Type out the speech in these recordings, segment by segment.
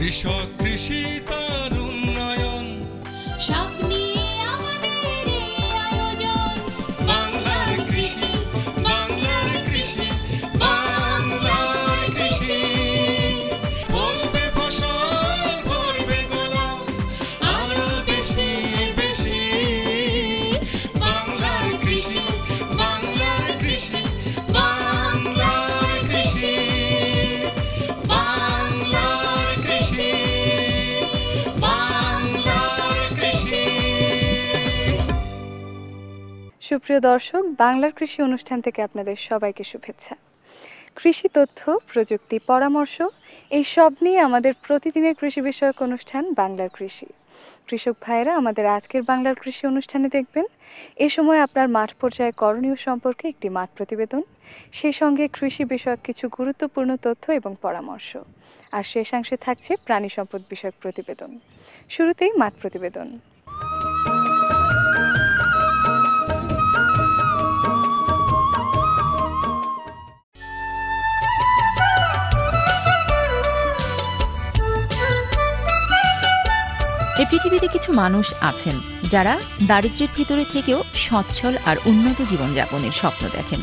কৃষক কৃষি তার উন্নয়ন সব নিয়ে আমাদের এই আয়োজন। বাংলার কৃষি, বাংলার কৃষি, বাংলার কৃষি। ফলবে ফসল ভরবে গোলা আরো বেশি বেশি। বাংলার কৃষি, বাংলার কৃষি, বাংলার কৃষি, বাংলার কৃষি, বাংলার কৃষি। সুপ্রিয় দর্শক, বাংলার কৃষি অনুষ্ঠান থেকে আপনাদের সবাইকে শুভেচ্ছা। কৃষি তথ্য, প্রযুক্তি, পরামর্শ এই সব নিয়ে আমাদের প্রতিদিনের কৃষি বিষয়ক অনুষ্ঠান বাংলার কৃষি। কৃষক ভাইয়েরা আমাদের আজকের বাংলার কৃষি অনুষ্ঠানে দেখবেন এ সময় আপনার মাঠ পর্যায়ে করণীয় সম্পর্কে একটি মাঠ প্রতিবেদন, সেই সঙ্গে কৃষি বিষয়ক কিছু গুরুত্বপূর্ণ তথ্য এবং পরামর্শ, আর শেষাংশে থাকছে প্রাণী সম্পদ বিষয়ক প্রতিবেদন। শুরুতেই মাঠ প্রতিবেদন। এই পৃথিবীতে কিছু মানুষ আছেন যারা দারিদ্র্যের ভিতরে থেকেও সচ্ছল আর উন্নত জীবনযাপনের স্বপ্ন দেখেন,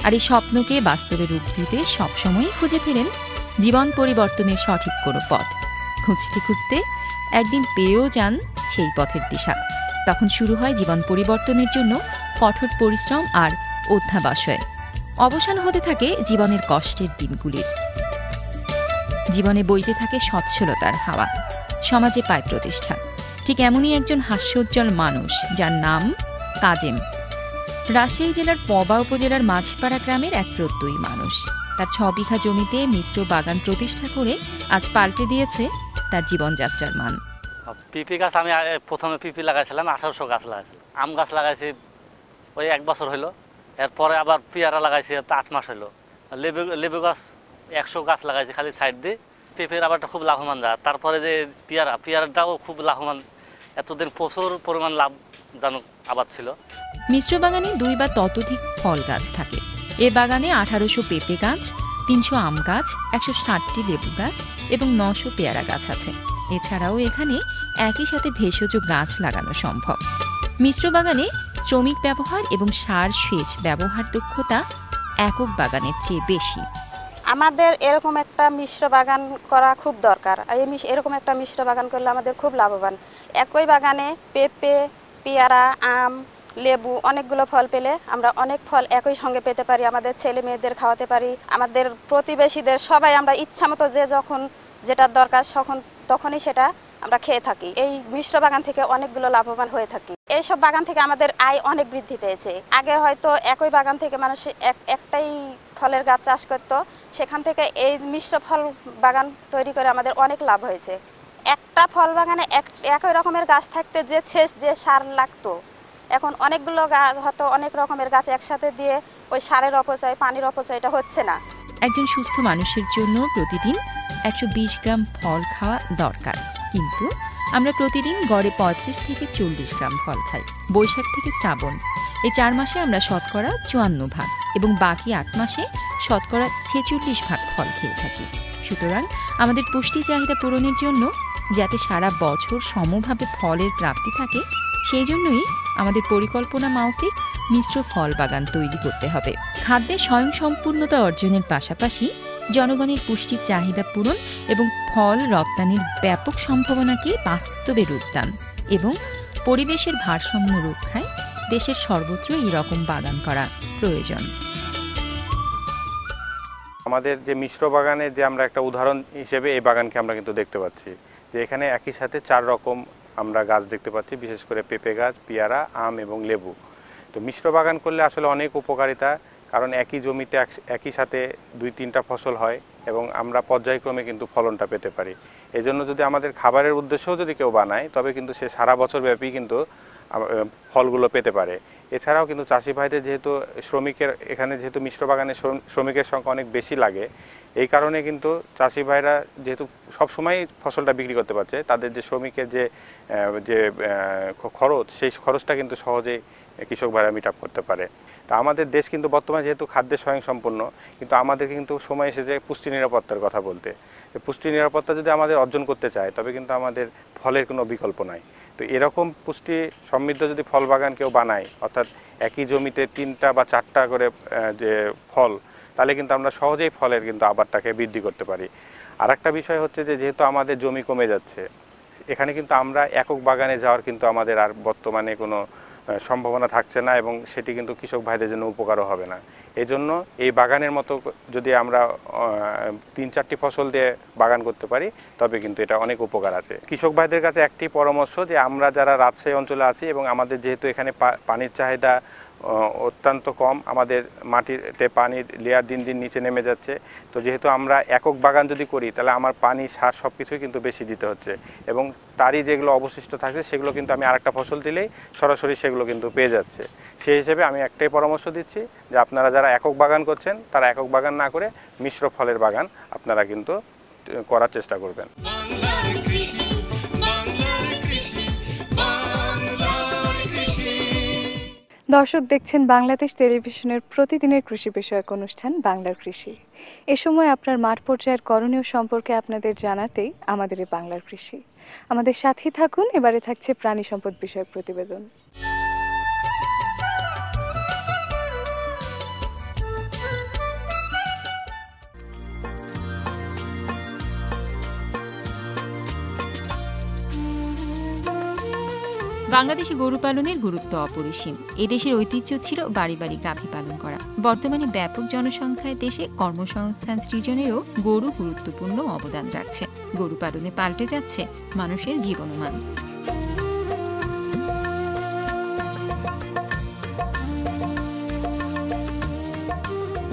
আর এই স্বপ্নকে বাস্তবে রূপ দিতে সবসময়ই খুঁজে ফেরেন জীবন পরিবর্তনের সঠিক কোনো পথ। খুঁজতে খুঁজতে একদিন পেয়েও যান সেই পথের দিশা। তখন শুরু হয় জীবন পরিবর্তনের জন্য কঠোর পরিশ্রম আর অধ্যাবসায়। অবসান হতে থাকে জীবনের কষ্টের দিনগুলির। জীবনে বইতে থাকে সচ্ছলতার হাওয়া, সমাজে পায় প্রতিষ্ঠা। ঠিক এমনই একজন হাস্যোজ্জ্বল মানুষ, যার নাম কাজেম। রাজশাহী জেলার পবা উপজেলার মাঝপাড়া গ্রামের এক প্রত্যয়ী মানুষ। তার 6 বিঘা জমিতে মিশ্র বাগান প্রতিষ্ঠা করে আজ পাল্টে দিয়েছে তার জীবনযাত্রার মান। পিপি গাছ আমি প্রথমে পিপি লাগাইছিলাম, 1800 গাছ লাগাইছিলাম। আম গাছ লাগাইছি ওই 1 বছর হইলো। এরপরে আবার পেয়ারা লাগাইছি 8 মাস হইলো। লেবু গাছ 100 গাছ লাগাইছি খালি সাইড দিয়ে। পেঁপের আবারটা খুব লাভবান যায়। তারপরে যে পেয়ারাটাও খুব লাভবান, এতদিন প্রচুর পরিমাণ লাভজনক আবাদ ছিল। মিশ্র বাগানে 2 বা ততোধিক ফল গাছ থাকে। এ বাগানে 1800 পেঁপে গাছ, 300 আম গাছ, 160টি লেবু গাছ এবং 900 পেয়ারা গাছ আছে। এছাড়াও এখানে একই সাথে ভেষজ গাছ লাগানো সম্ভব। মিশ্র বাগানে শ্রমিক ব্যবহার এবং সার সেচ ব্যবহার দক্ষতা একক বাগানের চেয়ে বেশি। আমাদের এরকম একটা মিশ্র বাগান করা খুব দরকার। এরকম একটা মিশ্র বাগান করলে আমাদের খুব লাভবান। একই বাগানে পেঁপে, পেয়ারা, আম, লেবু অনেকগুলো ফল পেলে আমরা অনেক ফল একই সঙ্গে পেতে পারি। আমাদের ছেলে মেয়েদের খাওয়াতে পারি, আমাদের প্রতিবেশীদের সবাই আমরা ইচ্ছা মতো যে যখন যেটার দরকার তখনই সেটা আমরা খেয়ে থাকি। এই মিশ্র বাগান থেকে অনেকগুলো লাভবান হয়ে থাকি। এইসব বাগান থেকে আমাদের আয় অনেক বৃদ্ধি পেয়েছে। আগে হয়তো একই বাগান থেকে মানুষ একটাই ফলের গাছ চাষ করত, সেখান থেকে এই মিশ্র ফল বাগান তৈরি করে আমাদের অনেক লাভ হয়েছে। একটা ফল বাগানে একই রকমের গাছ থাকতে যে সার লাগতো, এখন অনেকগুলো গাছ হয়তো অনেক রকমের গাছ একসাথে দিয়ে ওই সারের অপচয়, পানির অপচয় এটা হচ্ছে না। একজন সুস্থ মানুষের জন্য প্রতিদিন 120 গ্রাম ফল খাওয়া দরকার, কিন্তু আমরা প্রতিদিন গড়ে 35 থেকে 40 গ্রাম ফল খাই। বৈশাখ থেকে শ্রাবণ এই 4 মাসে আমরা শতকরা 54 ভাগ এবং বাকি 8 মাসে শতকরা 46 ভাগ ফল খেয়ে থাকি। সুতরাং আমাদের পুষ্টি চাহিদা পূরণের জন্য যাতে সারা বছর সমভাবে ফলের প্রাপ্তি থাকে, সেই জন্যই আমাদের পরিকল্পনা মাফিক মিশ্র ফল বাগান তৈরি করতে হবে। খাদ্যে স্বয়ংসম্পূর্ণতা অর্জনের পাশাপাশি জনগণের পুষ্টির চাহিদা পূরণ এবং ফল রপ্তানির ব্যাপক সম্ভাবনাকে বাস্তবে রূপদান এবং পরিবেশের ভারসাম্য রক্ষায় দেশের সর্বত্র এই রকম বাগান করা প্রয়োজন। আমাদের যে মিশ্র বাগানে যে আমরা একটা উদাহরণ হিসেবে এই বাগানকে আমরা কিন্তু দেখতে পাচ্ছি যে এখানে একই সাথে 4 রকম আমরা গাছ দেখতে পাচ্ছি, বিশেষ করে পেঁপে গাছ, পেয়ারা, আম এবং লেবু। তো মিশ্র বাগান করলে আসলে অনেক উপকারিতা, কারণ একই জমিতে একই সাথে 2-3টা ফসল হয় এবং আমরা পর্যায়ক্রমে কিন্তু ফলনটা পেতে পারি। এই জন্য যদি আমাদের খাবারের উদ্দেশ্যেও যদি কেউ বানায়, তবে কিন্তু সে সারা বছর ব্যাপী কিন্তু ফলগুলো পেতে পারে। এছাড়াও কিন্তু চাষি ভাইদের যেহেতু এখানে যেহেতু মিশ্র বাগানে শ্রমিকের সংখ্যা অনেক বেশি লাগে, এই কারণে কিন্তু চাষি ভাইরা যেহেতু সবসময় ফসলটা বিক্রি করতে পারছে, তাদের যে শ্রমিকের যে খরচ, সেই খরচটা কিন্তু সহজেই কৃষক ভাইরা মিট আপ করতে পারে। তা আমাদের দেশ কিন্তু বর্তমানে যেহেতু খাদ্যে স্বয়ংসম্পূর্ণ, কিন্তু আমাদের কিন্তু সময় এসেছে পুষ্টি নিরাপত্তার কথা বলতে। পুষ্টি নিরাপত্তা যদি আমাদের অর্জন করতে চায় তবে কিন্তু আমাদের ফলের কোনো বিকল্প নাই। তো এরকম পুষ্টি সমৃদ্ধ যদি ফল বাগান কেউ বানায়, অর্থাৎ একই জমিতে 3টা বা 4টা করে যে ফল, তাহলে কিন্তু আমরা সহজেই ফলের কিন্তু আবারটাকে বৃদ্ধি করতে পারি। আর একটা বিষয় হচ্ছে যে যেহেতু আমাদের জমি কমে যাচ্ছে, এখানে কিন্তু আমরা একক বাগানে যাওয়ার কিন্তু আমাদের আর বর্তমানে কোনো সম্ভাবনা থাকছে না, এবং সেটি কিন্তু কৃষক ভাইদের জন্য উপকারও হবে না। এই জন্য এই বাগানের মতো যদি আমরা 3-4টি ফসল দিয়ে বাগান করতে পারি তবে কিন্তু এটা অনেক উপকার আছে। কৃষক ভাইদের কাছে একটি পরামর্শ যে আমরা যারা রাজশাহী অঞ্চলে আছি এবং আমাদের যেহেতু এখানে পানির চাহিদা অত্যন্ত কম, আমাদের মাটিতে পানির লেয়ার দিন দিন নিচে নেমে যাচ্ছে। তো যেহেতু আমরা একক বাগান যদি করি তাহলে আমার পানি, সার সব কিছুই কিন্তু বেশি দিতে হচ্ছে, এবং তারই যেগুলো অবশিষ্ট থাকছে সেগুলো কিন্তু আমি আরেকটা ফসল দিলেই সরাসরি সেগুলো কিন্তু পেয়ে যাচ্ছে। সেই হিসেবে আমি একটাই পরামর্শ দিচ্ছি যে আপনারা যারা একক বাগান করছেন তারা একক বাগান না করে মিশ্র ফলের বাগান আপনারা কিন্তু করার চেষ্টা করবেন। বাংলার কৃষি, বাংলার কৃষি, বাংলার কৃষি। দর্শক দেখছেন বাংলাদেশ টেলিভিশনের প্রতিদিনের কৃষি বিষয়ক অনুষ্ঠান বাংলার কৃষি। এ সময় আপনার মাঠ পর্যায়ের করণীয় সম্পর্কে আপনাদের জানাতেই আমাদের এই বাংলার কৃষি। আমাদের সাথেই থাকুন। এবারে থাকছে প্রাণী সম্পদ বিষয়ক প্রতিবেদন। বাংলাদেশে গরু পালনের গুরুত্ব অপরিসীম। এদেশের ঐতিহ্য ছিল বাড়ি বাড়ি গাভী পালন করা। বর্তমানে ব্যাপক জনসংখ্যায় দেশে কর্মসংস্থান সৃজনেরও গরু গুরুত্বপূর্ণ অবদান রাখছে। গরু পালনে পাল্টে যাচ্ছে মানুষের জীবনমান।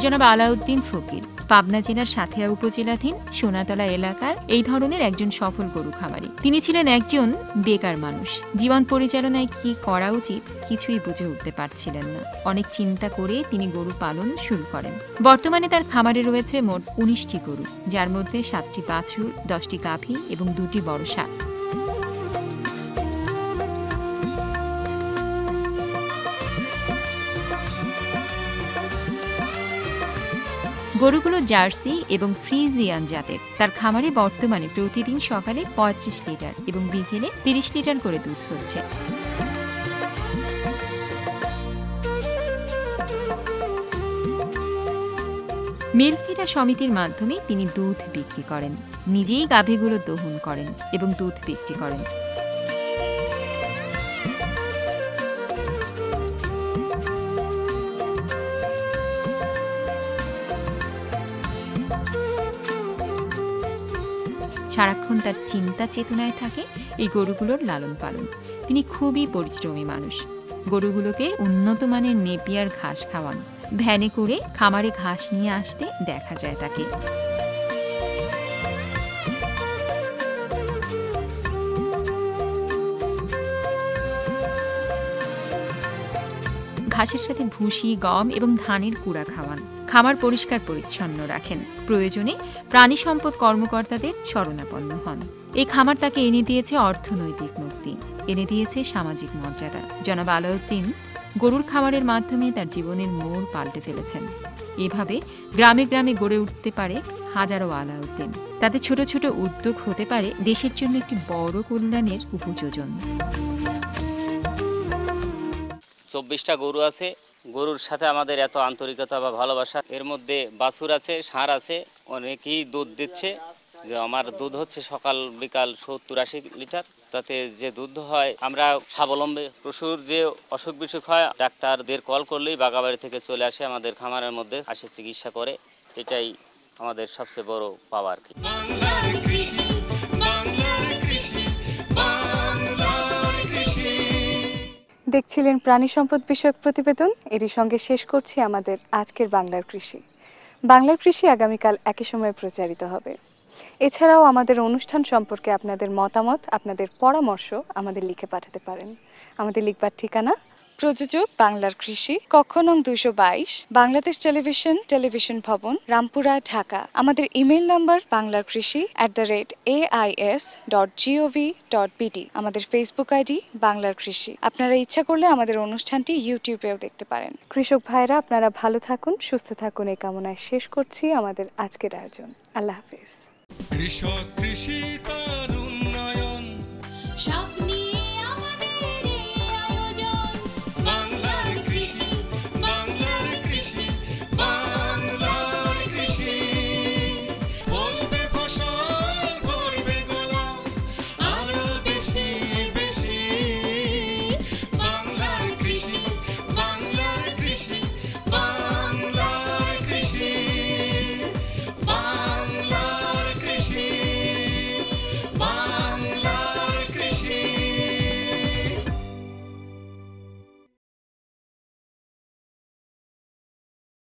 জনাব আলাউদ্দিন ফকির পাবনা জেলার সাঁথিয়া উপজেলাধীন সোনাতলা এলাকার এই ধরনের একজন সফল গরু খামারি। তিনি ছিলেন একজন বেকার মানুষ। জীবন পরিচালনায় কি করা উচিত কিছুই বুঝে উঠতে পারছিলেন না। অনেক চিন্তা করে তিনি গরু পালন শুরু করেন। বর্তমানে তার খামারে রয়েছে মোট 19টি গরু, যার মধ্যে 7টি বাছুর, 10টি গাভী এবং 2টি বড় ষাঁড়। গরুগুলো জার্সি এবং ফ্রিজিয়ান জাতের। তার খামারে বর্তমানে প্রতিদিন সকালে 35 লিটার এবং বিকেলে 30 লিটার করে দুধ হচ্ছে। মিল্ক ফিডার সমিতির মাধ্যমে তিনি দুধ বিক্রি করেন। নিজেই গাভীগুলো দহন করেন এবং দুধ বিক্রি করেন। সারাক্ষণ তার চিন্তা চেতনায় থাকে এই গরুগুলোর লালন পালন। তিনি খুবই পরিশ্রমী মানুষ। গরুগুলোকে উন্নত মানের নেপিয়ার ঘাস খাওয়ান। ভ্যানে করে খামারে ঘাস নিয়ে আসতে দেখা যায় তাকে। ঘাসের সাথে ভুসি, গম এবং ধানের কুড়া খাওয়ান। খামার পরিষ্কার পরিচ্ছন্ন রাখেন। প্রয়োজনে প্রাণী সম্পদ কর্মকর্তাদের শরণাপন্ন হন। এই খামার তাকে এনে দিয়েছে অর্থনৈতিক মুক্তি, এনে দিয়েছে সামাজিক মর্যাদা। জনাব আলাউদ্দিন গরুর খামারের মাধ্যমে তার জীবনের মোড় পাল্টে ফেলেছেন। এভাবে গ্রামে গ্রামে গড়ে উঠতে পারে হাজারো আলাউদ্দিন। তাতে ছোট ছোট উদ্যোগ হতে পারে দেশের জন্য একটি বড় কল্যাণের উপযোজন। 24টা গরু আছে। গরুর সাথে আমাদের এত আন্তরিকতা বা ভালোবাসা। এর মধ্যে বাছুর আছে, ষাঁড় আছে, অনেকেই দুধ দিচ্ছে। যে আমার দুধ হচ্ছে সকাল বিকাল 70-80 লিটার। তাতে যে দুধ হয় আমরা স্বাবলম্বী। পশুর যে অসুখ বিসুখ হয় ডাক্তারদের কল করলেই বাগাবাড়ি থেকে চলে আসে আমাদের খামারের মধ্যে, আসে চিকিৎসা করে। এটাই আমাদের সবচেয়ে বড় পাওয়া আর কি। বাংলার কৃষি, বাংলার কৃষি, বাংলার কৃষি। দেখছিলেন প্রাণী সম্পদ বিষয়ক প্রতিবেদন। এরই সঙ্গে শেষ করছি আমাদের আজকের বাংলার কৃষি। বাংলার কৃষি আগামীকাল একই সময়ে প্রচারিত হবে। এছাড়াও আমাদের অনুষ্ঠান সম্পর্কে আপনাদের মতামত, আপনাদের পরামর্শ আমাদের লিখে পাঠাতে পারেন। আমাদের লিখবার ঠিকানা প্রযোজক বাংলার কৃষি, কক্ষ নং 222, বাংলাদেশ টেলিভিশন ভবন, রামপুরা, ঢাকা। আমাদের ইমেইল নাম্বার banglarkrishi@ais.gov.bt। আমাদের ফেসবুক আইডি বাংলার কৃষি। আপনারা ইচ্ছা করলে আমাদের অনুষ্ঠানটি ইউটিউবেও দেখতে পারেন। কৃষক ভাইরা, আপনারা ভালো থাকুন, সুস্থ থাকুন, এই কামনায় শেষ করছি আমাদের আজকের আয়োজন। আল্লাহ হাফেজ। কৃষক কৃষি তার উন্নয়ন স্বপ্নে